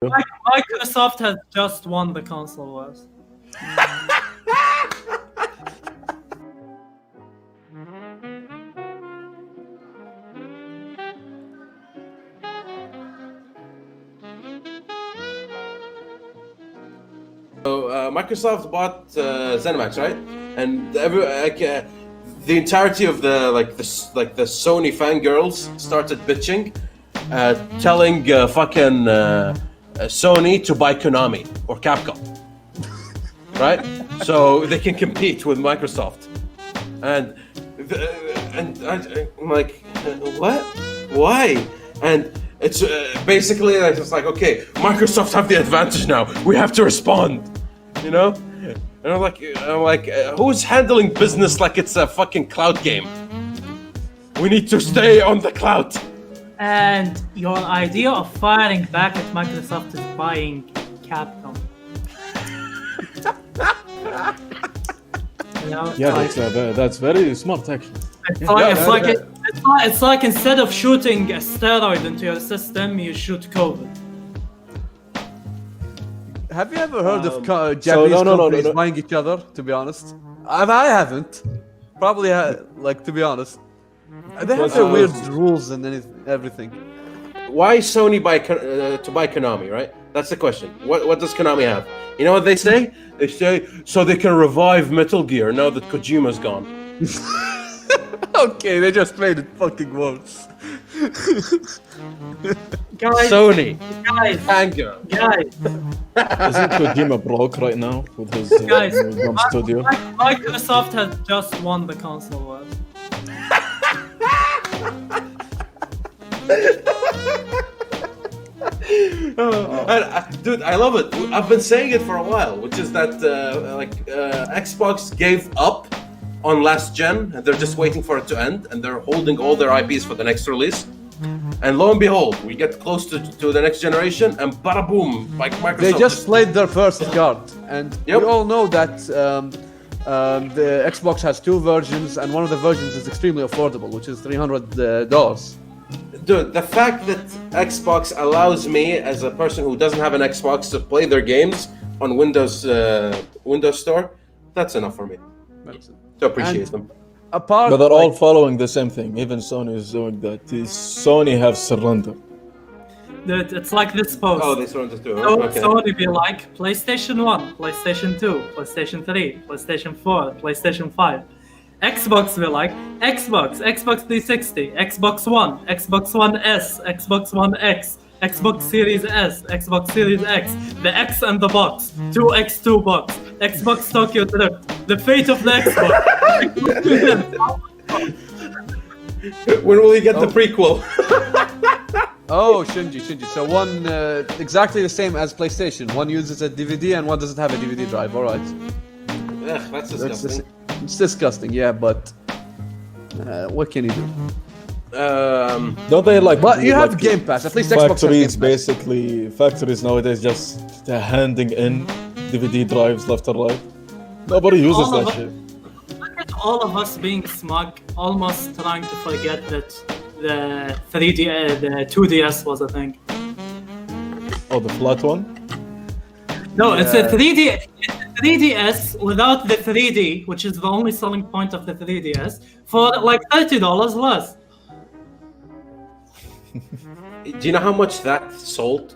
Microsoft has just won the console wars. So Microsoft bought Zenamax, right? And the entirety of the Sony fangirls started bitching, telling fucking Sony to buy Konami or Capcom, right? So they can compete with Microsoft. And I'm like, what? Why? And it's basically like, it's like, okay, Microsoft have the advantage now. We have to respond, you know? And I'm like, who's handling business like it's a fucking cloud game? We need to stay on the cloud. And your idea of firing back at Microsoft is buying Capcom. You know, Yeah, like, that's very smart actually. it's like instead of shooting a steroid into your system, you shoot COVID. Have you ever heard of Japanese companies buying each other? To be honest, I haven't. Probably, to be honest, they have their weird rules and everything. Why Sony to buy Konami, right? That's the question. What does Konami have? You know what they say? They say so they can revive Metal Gear now that Kojima's gone. Okay, they just made it fucking worse. Guys, Sony, guys, Isn't Kojima broke right now with his guys, drum studio? Microsoft has just won the console wars. Dude, I love it. I've been saying it for a while, which is that Xbox gave up on last gen, and they're just waiting for it to end, and they're holding all their IPs for the next release. And lo and behold, we get close to the next generation, and bada boom, like Microsoft. They just played their first card, and we all know that the Xbox has two versions, and one of the versions is extremely affordable, which is $300. Dude, the fact that Xbox allows me, as a person who doesn't have an Xbox, to play their games on Windows Store, that's enough for me. To appreciate them. Apart, But they're all following the same thing. Even Sony is doing that. Sony have surrendered. Dude, it's like this post. Oh, they surrendered too. So Okay. Sony be like PlayStation 1, PlayStation 2, PlayStation 3, PlayStation 4, PlayStation 5. Xbox be like Xbox 360, Xbox One, Xbox One S, Xbox One X, Xbox Series S, Xbox Series X, the X and the box, 2X2 box, Xbox Tokyo Drift, the fate of the Xbox. When will we get the prequel? Oh, Shinji. So one exactly the same as PlayStation. One uses a DVD and one doesn't have a DVD drive. All right. Ugh, that's disgusting. It's disgusting, yeah, but what can you do? Don't they like? But you have like Game Pass. At least Xbox has Game factories, Pass. basically, factories nowadays just handing in DVD drives left or right. Nobody uses All of that us- shit. Look at all of us being smug, almost trying to forget that the 2DS was a thing. Oh, the flat one. No, it's a 3DS without the 3D, which is the only selling point of the 3DS, for like $30 less. Do you know how much that sold?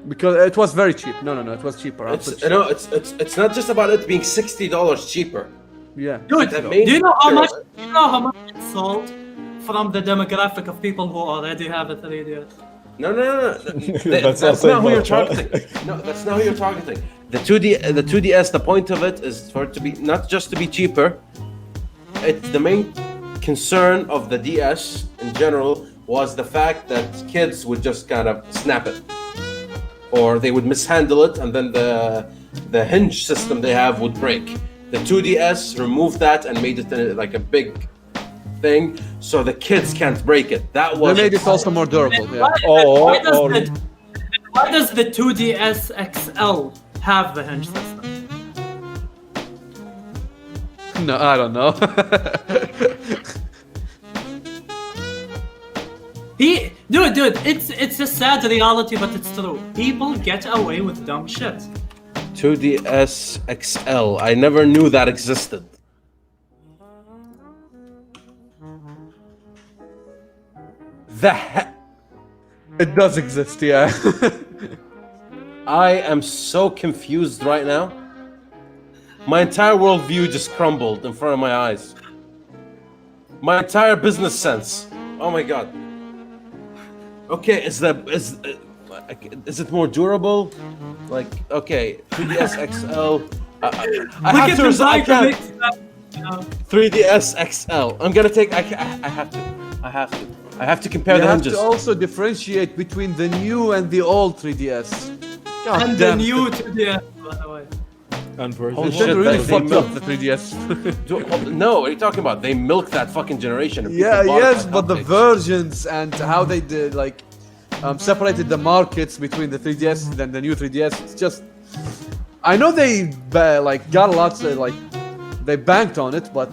Because it was very cheap. No, it was cheaper. It's not just about it being $60 cheaper. Yeah. Dude, The do main you know how much? factor- Do you know how much it sold from the demographic of people who already have a 3DS? No. That's That's not not who you're much, huh? targeting. No, that's not who you're targeting. The 2DS, the point of it is for it to be not just to be cheaper. It's the main concern of the DS in general was the fact that kids would just kind of snap it, or they would mishandle it, and then the hinge system they have would break. The 2DS removed that and made it like a big thing, so the kids can't break it. That was They made it also more durable. Yeah. Why does the 2DS XL have the hinge system? No, I don't know. Dude, it's a sad reality, but it's true. People get away with dumb shit. 2DS XL. I never knew that existed. The heck? It does exist, yeah. I am so confused right now. My entire worldview just crumbled in front of my eyes. My entire business sense. Oh my god. Okay, is it more durable? Like, okay, 3DS XL. I have to resign. 3DS XL. I'm gonna take. I have to. I have to compare You the have hinges. to also differentiate between the new and the old 3DS. God And the damn it. new 2DS, by the way. And Holy version. shit, Nintendo really they fucked milk- up the 3DS. No, what are you talking about? They milked that fucking generation. And Yeah, people bought it yes, like but the hotcakes. versions and how they did separated the markets between the 3DS and the new 3DS. It's just, I know they got a lot, they banked on it, but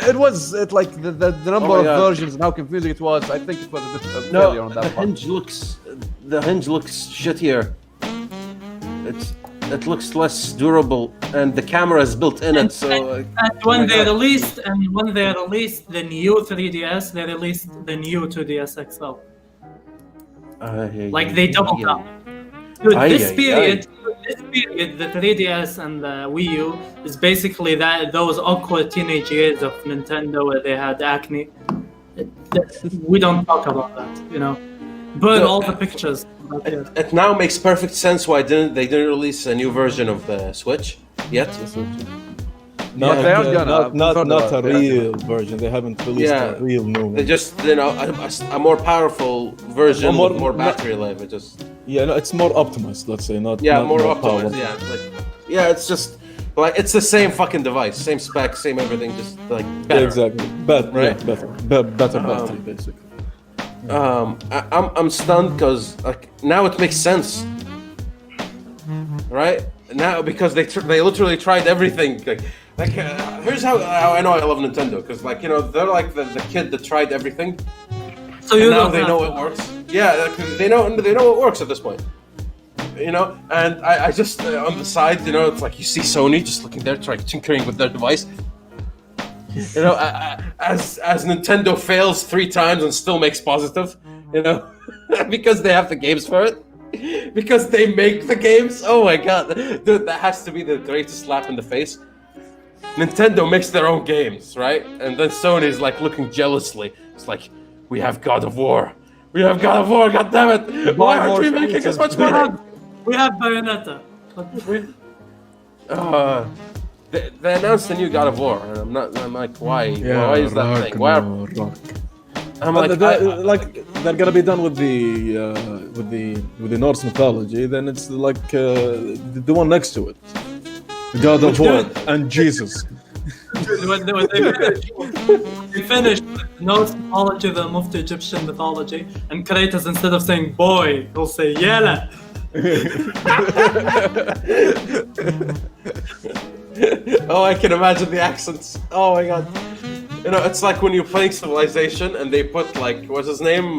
the number of God. versions and how confusing it was. I think it was a bit of failure No, on the that part. hinge looks shittier. It looks less durable, and the camera is built in it. So, And when they released the new 3DS, they released the new 2DS XL. Like they doubled up. Dude, this period, the 3DS and the Wii U is basically those awkward teenage years of Nintendo where they had acne. We don't talk about that, you know. Burn all the pictures. it now makes perfect sense why they didn't release a new version of the Switch yet. Not, they are gonna- not I've heard a about it. real version. They haven't released Yeah. a real new They one. just a more powerful version More- with more battery life. It just Yeah, no, it's more optimized. Let's say not. yeah, not more powerful. optimized. Yeah, it's just like it's the same fucking device, same spec, same everything, just like better. Yeah, exactly. Better, Right? yeah, better battery, basically. I'm stunned because like now it makes sense, right? Now because they literally tried everything. Here's how I know I love Nintendo because like they're like the kid that tried everything. So you And now know they know it works. Yeah, they know it works at this point. And I just on the side, it's like you see Sony just looking there, trying tinkering with their device. As Nintendo fails 3 times and still makes positive, because they have the games for it, because they make the games. Oh my god, dude, that has to be the greatest slap in the face. Nintendo makes their own games, right? And then Sony's like looking jealously. It's like, we have God of War. We have God of War, god damn it! Why aren't we making as much money? we have Bayonetta. They announced the new God of War, and I'm like, why? Why is that thing? Why? I'm like, they're gonna be done with the Norse mythology. Then it's like the one next to it, the God of War and Jesus. When they finished with Norse mythology, they moved to Egyptian mythology, and Kratos, instead of saying boy, he'll say yela. Oh, I can imagine the accents. Oh my god. It's like when you're playing Civilization and they put like, what's his name?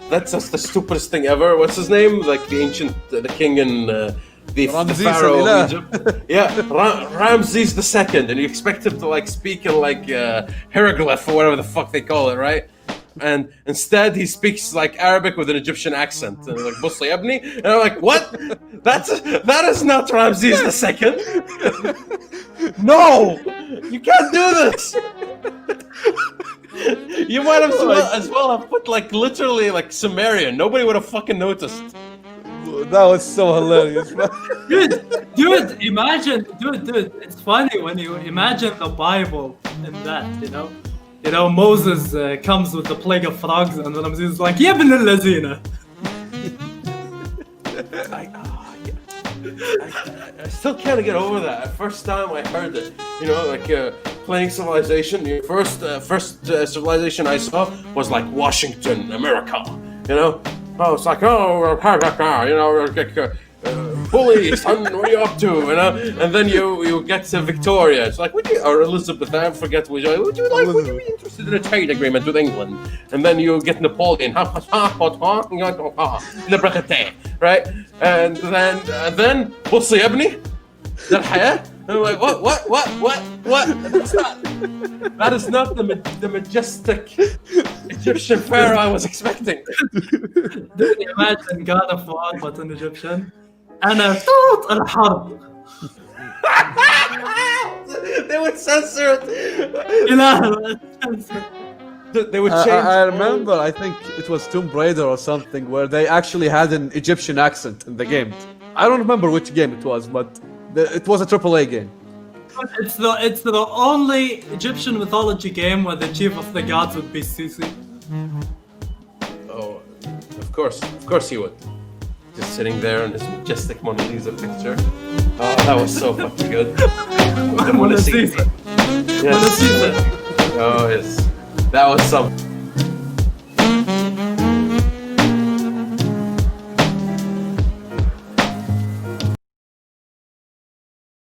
That's just the stupidest thing ever. What's his name? Like the ancient, the king in the pharaoh of Egypt. Yeah, Ramses II, and you expect him to like speak in like hieroglyph or whatever the fuck they call it, right? And instead he speaks like Arabic with an Egyptian accent, and like Busli Ebni, and I'm like, what? That is not Ramses II. No, you can't do this. You might have as well have put like literally like Sumerian. Nobody would have fucking noticed. That was so hilarious. Dude, imagine, dude, it's funny when you imagine the Bible in that, Moses comes with the plague of frogs, and Ramses is like, "Ya ibn al-lazina." I still can't get over that. First time I heard it, playing Civilization. The first Civilization I saw was like Washington, America. Oh, it's like bully, son, what are you up to? You know, and then you get to Victoria. It's like, or Elizabeth, I forget which. Would you be interested in a trade agreement with England? And then you get Napoleon, right? And then بص يا ابني ده الحياة. And I'm like, what? That is not the majestic Egyptian pharaoh I was expecting. Dude, imagine God of War but in Egyptian. أنا صوت الحرب. They would censor it. They would change. I remember, I think it was Tomb Raider or something, where they actually had an Egyptian accent in the game. I don't remember which game it was, but it was a AAA game. It's the only Egyptian mythology game where the chief of the gods would be Sisi. Oh, of course he would. Just sitting there in his majestic Mona Lisa picture. Oh, that was so fucking good. With the Mona Lisa. Yes. Mona Lisa. Oh yes, that was something.